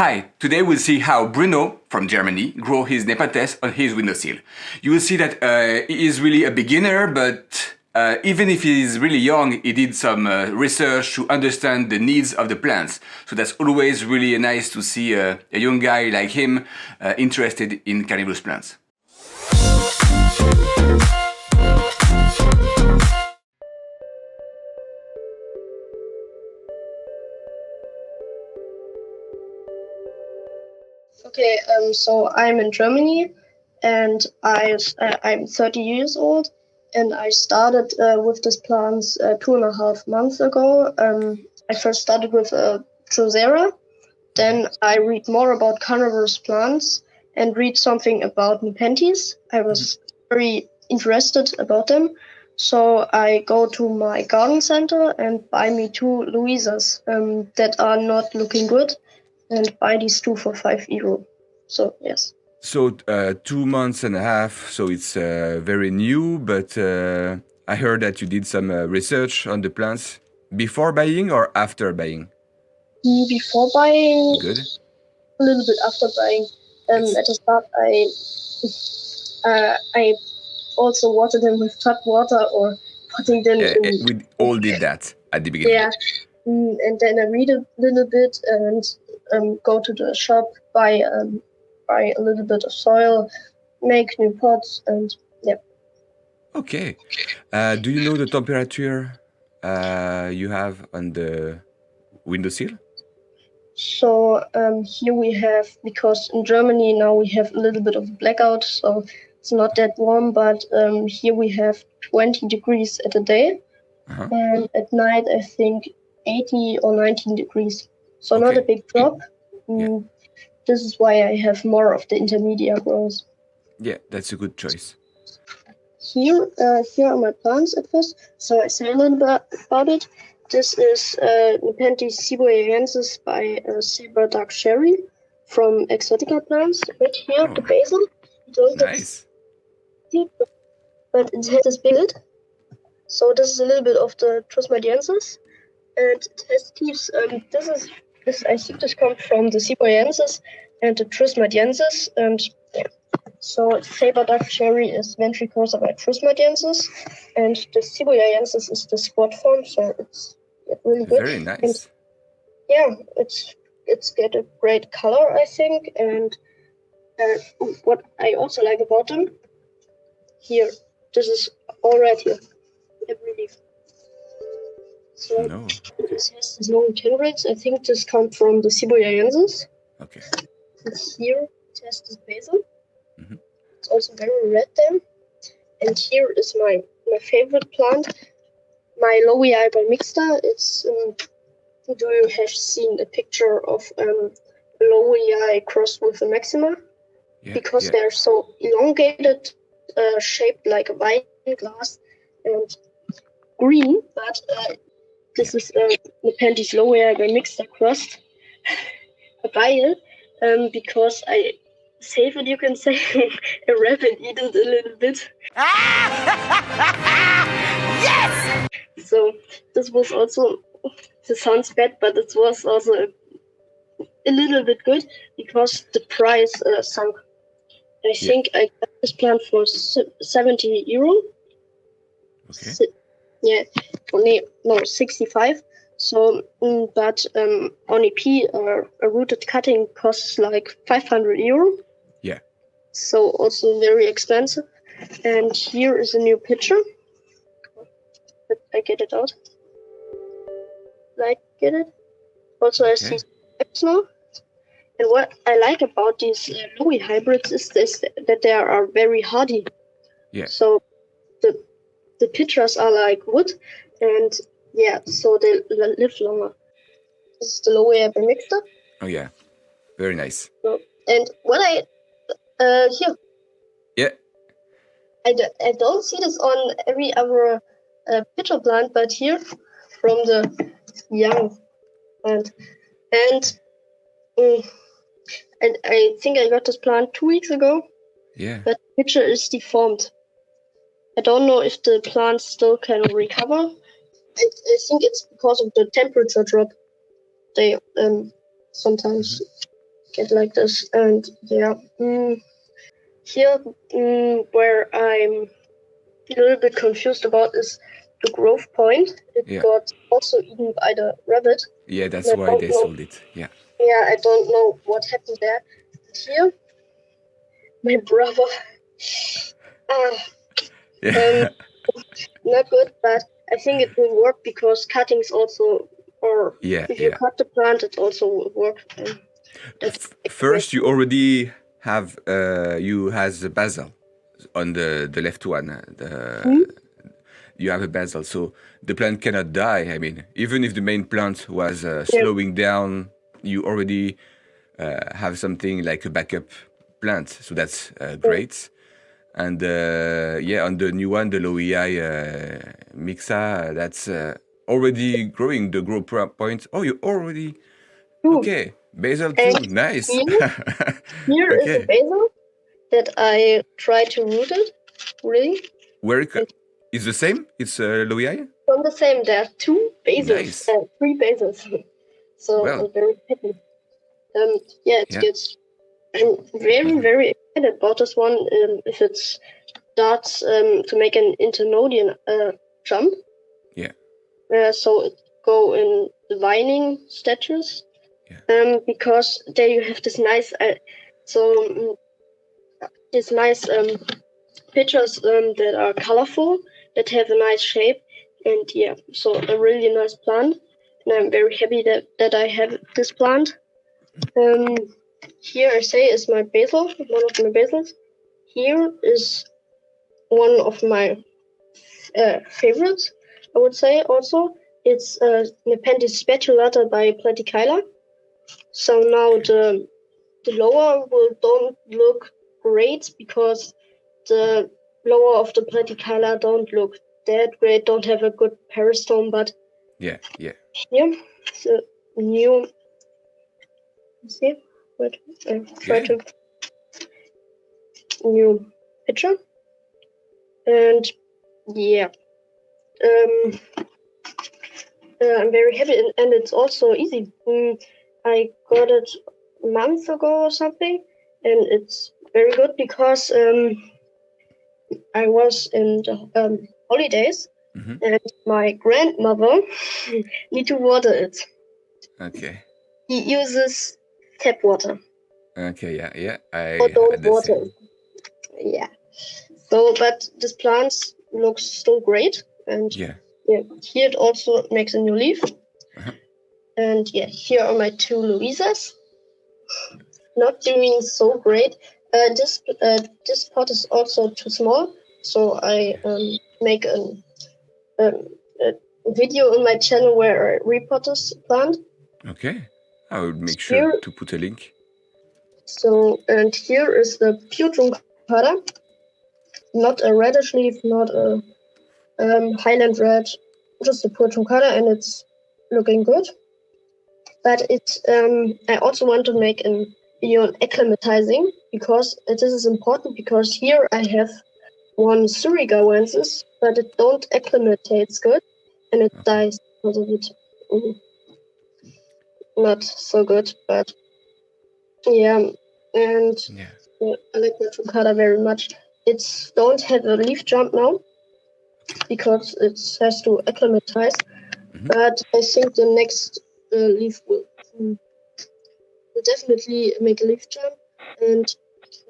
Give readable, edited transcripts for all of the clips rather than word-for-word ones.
Hi, today we'll see how Bruno from Germany grow his Nepenthes on his windowsill. You will see that he is really a beginner, but even if he is really young, he did some research to understand the needs of the plants. So that's always really nice to see a young guy like him interested in carnivorous plants. Okay, so I'm in Germany, and I'm 30 years old, and I started with these plants 2.5 months ago. I first started with Drosera, then I read more about carnivorous plants and read something about Nepenthes. I was very interested about them, so I go to my garden center and buy me 2 Louisas that are not looking good, and buy these 2 for €5. So yes. So 2.5 months, so it's very new, but I heard that you did some research on the plants before buying or after buying? Before buying, Good. a little bit after buying. At the start, I also watered them with tap water or putting them in. We all did that at the beginning. Yeah, and then I read a little bit and go to the shop, buy a little bit of soil, make new pots, and yeah. Okay. Do you know the temperature you have on the windowsill? So here we have, because in Germany now we have a little bit of blackout, so it's not that warm, but here we have 20 degrees at a day, and at night I think 80 or 19 degrees. So not a big drop. This is why I have more of the intermediate growth. Yeah, that's a good choice. Here are my plants at first. So I say a little bit about it. This is Nepenthes seboyaensis by Saber Dark Cherry from Exotica Plants. Right here, the basil. Nice. But it has this big lid. So this is a little bit of the Trusmadiensis. And it has leaves. This I think this comes from the seboyaensis and the Trusmadiensis. And yeah. So Saber Dark Cherry is Ventricosa by Trusmadiensis, and the Seboyaensis is the squat form, so it's really good. Very nice. And yeah, it's got a great color, I think, and what I also like about them, here, this is all right here, every leaf. So this has these long tendrils. I think this comes from the Seboyaensis. Okay. And here it has this basil. It's also very red then. And here is my favorite plant, my Lowii by Mixta. It's do you have seen a picture of Lowii crossed with a Maxima? Because they're so elongated, shaped like a wine glass and green, but this is Nepenthes Lowii by Mixta crossed. I buy it because I save it, you can say. A rabbit eat it a little bit. Yes! So this was also, this sounds bad, but it was also a little bit good because the price sunk. I think I got this plant for €70. Okay. Yeah, no, 65. So, but on EP, a rooted cutting costs like €500. Yeah. So also very expensive. And here is a new picture. I get it out. Like, get it? Also, I see steps now. And what I like about these Lowii hybrids is that they are very hardy. Yeah. So the pictures are like wood, and yeah, so they live longer. This is the Lowii by Mixta. Oh yeah, very nice. So, and what I here. Yeah. I don't see this on every other pitcher plant, but here from the young plant. And I think I got this plant 2 weeks ago. Yeah. But the pitcher is deformed. I don't know if the plant still can recover. I think it's because of the temperature drop. They sometimes get like this. And yeah, here where I'm a little bit confused about is the growth point. It got also eaten by the rabbit. Yeah, that's why they sold it. Yeah. Yeah, I don't know what happened there. And here, my brother. Yeah. Not good, but I think it will work because cuttings also, or if you cut the plant, it also will work. First, you already have you has a basil on the left one. You have a basil, so the plant cannot die. I mean, even if the main plant was slowing down, you already have something like a backup plant. So that's great. And on the new one, the Loei Mixa, that's already growing the grow point. Oh, you already okay. Basil too, nice. Here is a basil that I try to root it. Really? Where it's the same? It's Loei? From the same. There are 2 basils, Nice. 3 basils. So I'm very happy. It gets. I'm very very excited about this one. If it starts to make an internodian jump. Yeah. So it go in the vining statues. Yeah. Because there you have this nice pictures that are colorful, that have a nice shape, and yeah, so a really nice plant. And I'm very happy that I have this plant. Here I say is my basil, one of my basils. Here is one of my favorites, I would say also. It's Nepenthes spatulata by Platykyla. So now the lower don't look great because the lower of the Platykyla don't look that great, don't have a good peristome, but here the new new picture. And yeah, I'm very happy, and it's also easy. I got it a month ago or something, and it's very good because I was in the holidays, and my grandmother need to water it. Okay. He uses tap water. Okay, yeah. Or don't water it. Yeah. So, but this plant looks still great, and here it also makes a new leaf. And yeah, here are my 2 Louisas. Not doing so great. This pot is also too small, so I make a video on my channel where I repot this plant. Okay, I will make sure to put a link. So, and here is the pure truncata. Not a reddish leaf, not a highland red, just a pure truncata, and it's looking good. But it's I also want to make a video on acclimatizing, because this is important, because here I have 1 Surigawensis, but it don't acclimatates good, and it dies because of it. Not so good, but yeah, and I like my truncata very much. It don't have a leaf jump now because it has to acclimatize, but I think the next leaf will definitely make a leaf jump. And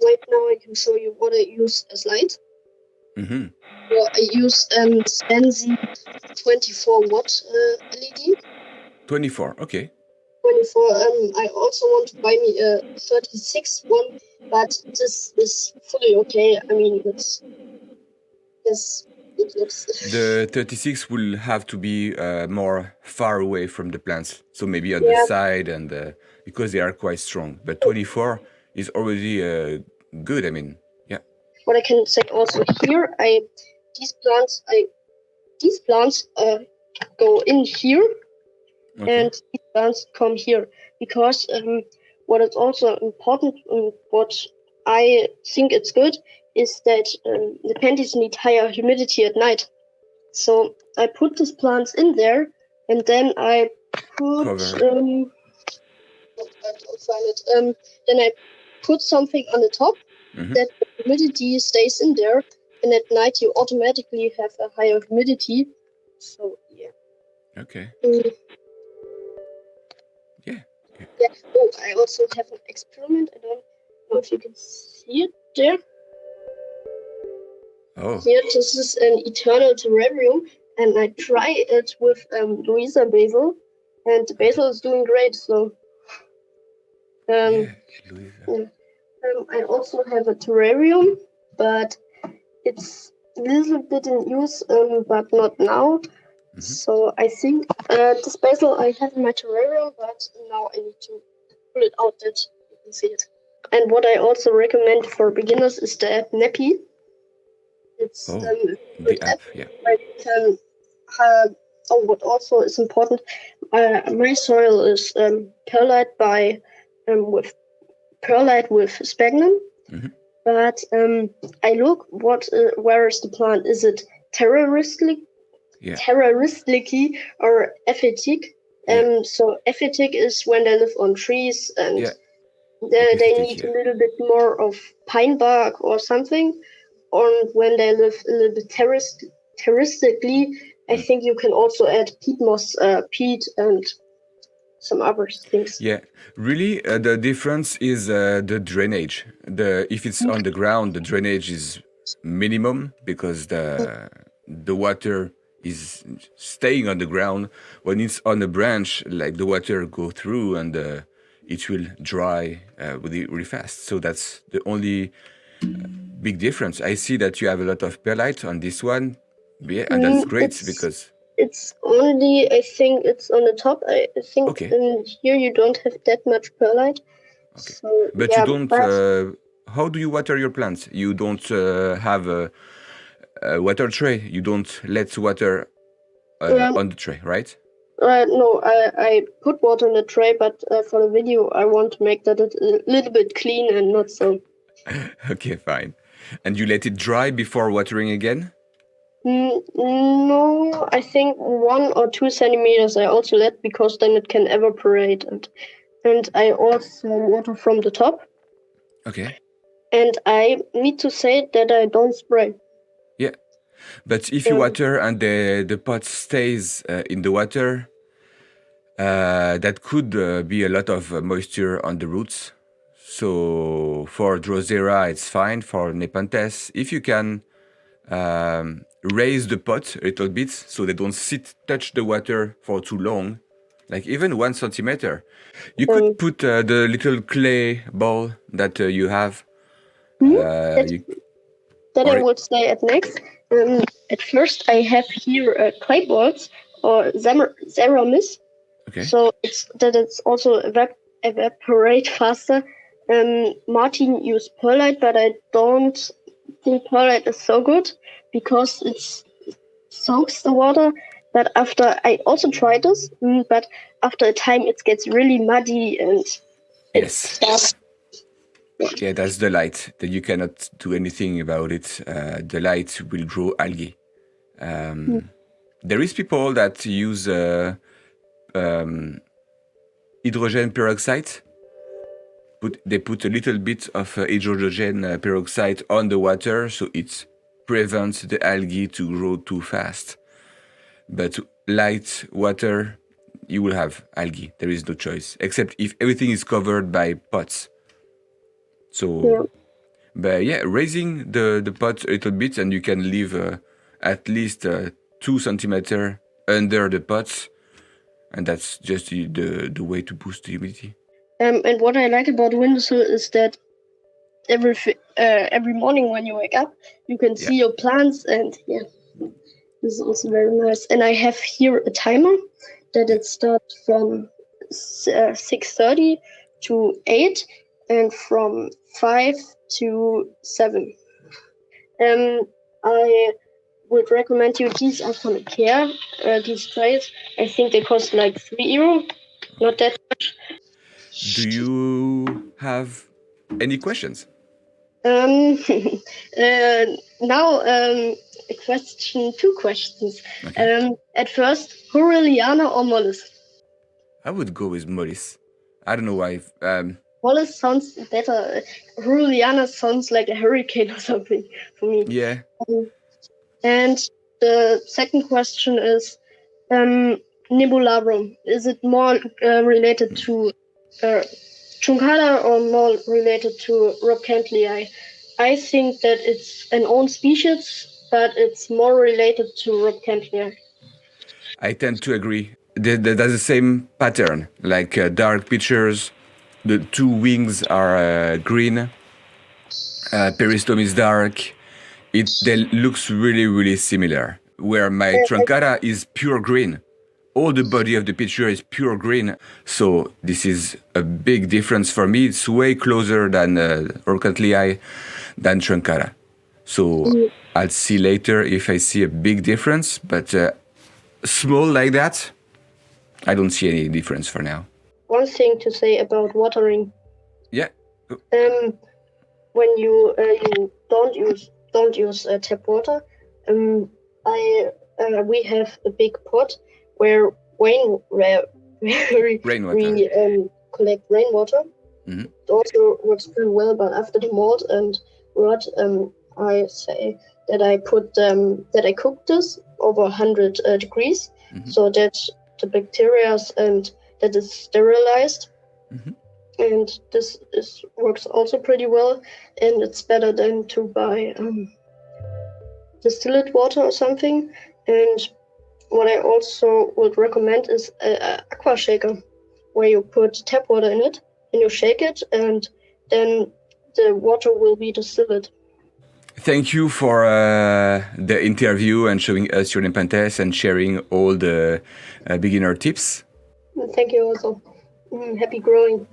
right now I can show you what I use as light. Well, I use Sensi 24 watt LED. 24, okay. 24. I also want to buy me a 36 one, but this is fully okay. I mean, it looks. The 36 will have to be more far away from the plants, so maybe on the side, and because they are quite strong. But 24 is already good. I mean, yeah. What I can say also here, these plants go in here. Okay. And these plants come here, because what is also important, what I think it's good, is that the Nepenthes need higher humidity at night. So I put these plants in there, and then I put I don't find it. Then I put something on the top that the humidity stays in there, and at night you automatically have a higher humidity. So yeah. Okay. Yeah. Yeah. Oh, I also have an experiment. I don't know if you can see it there. Oh. Here, this is an eternal terrarium, and I try it with Louisa basil, and the basil is doing great. So, Yeah, Louisa. I also have a terrarium, but it's a little bit in use, but not now. So I think this basil I have in my terrarium, but now I need to pull it out that you can see it. And what I also recommend for beginners is the app Neppy. It's a good app where you can have. Oh, what also is important, my soil is perlite with perlite with sphagnum. But I look where is the plant? Is it terroristically or epiphytic? So epiphytic is when they live on trees and they need a little bit more of pine bark or something. Or when they live a little bit terroristically, I think you can also add peat moss, peat and some other things. Yeah, really, the difference is the drainage. If it's on the ground, the drainage is minimum because the water is staying on the ground. When it's on a branch, like the water go through and it will dry really fast. So that's the only big difference. I see that you have a lot of perlite on this one. Yeah, and that's great because it's only, I think it's on the top. I think in here you don't have that much perlite. Okay. So, but yeah, you don't. How do you water your plants? You don't have a water tray. You don't let water on the tray, right? No, I put water in the tray, but for the video, I want to make that a little bit clean and not so. Okay, fine. And you let it dry before watering again? No, I think 1 or 2 centimeters I also let because then it can evaporate, and I also water from the top. Okay. And I need to say that I don't spray. Yeah, but if you water and the pot stays in the water, that could be a lot of moisture on the roots. So for Drosera, it's fine. For Nepenthes, if you can raise the pot a little bit so they don't touch the water for too long, like even 1 centimeter. You could put the little clay ball that you have. That I would say at next. At first, I have here clay balls or Zeramis. Okay. So it's also evaporate faster. Martin used perlite, but I don't think perlite is so good because it soaks the water. But after I also tried this, but after a time it gets really muddy and it starts. Yeah, that's the light. That you cannot do anything about it. The light will grow algae. There is people that use hydrogen peroxide. They put a little bit of hydrogen peroxide on the water, so it prevents the algae to grow too fast. But light water, you will have algae. There is no choice, except if everything is covered by pots. So, but yeah, raising the pot a little bit, and you can leave at least 2 centimeters under the pots, and that's just the way to boost the humidity. And what I like about Windowsill is that every morning when you wake up, you can see your plants, and this is also very nice. And I have here a timer that it starts from 6:30 to 8 and from 5 to 7. I would recommend you, these are from IKEA, these trays. I think they cost like €3, not that much. Do you have any questions? Now, two questions. Okay. At first, Horeliana or Mollis? I would go with Mollis. I don't know why. Wallace sounds better. Ruliana sounds like a hurricane or something for me. Yeah. And the second question is Nebularum. Is it more related to Truncata or more related to Rhodanthlii? I think that it's an own species, but it's more related to Rhodanthlii. I tend to agree. There's the same pattern, like dark pictures. The two wings are green. Peristome is dark. They looks really, really similar. Where my Truncata is pure green. All the body of the picture is pure green. So this is a big difference for me. It's way closer than Rhodanthlii than Truncata. So I'll see later if I see a big difference, but small like that, I don't see any difference for now. One thing to say about watering. Yeah. When you don't use tap water, we have a big pot where Rainwater. we collect rainwater. Mm-hmm. It also works pretty well, but after the mold and rot, I say that I cook this over 100 degrees, so that the bacteria and that is sterilized. Mm-hmm. And this works also pretty well, and it's better than to buy distilled water or something. And what I also would recommend is an aqua shaker, where you put tap water in it and you shake it, and then the water will be distilled. Thank you for the interview and showing us your Nepenthes and sharing all the beginner tips. Thank you also. Happy growing.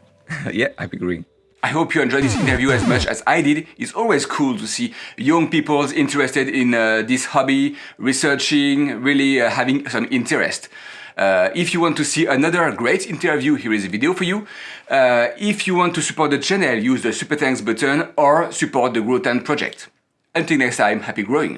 Yeah, happy growing. I hope you enjoyed this interview as much as I did. It's always cool to see young people interested in this hobby, researching, really having some interest. If you want to see another great interview, here is a video for you. If you want to support the channel, use the Super Thanks button or support the Growth Project. Until next time, happy growing!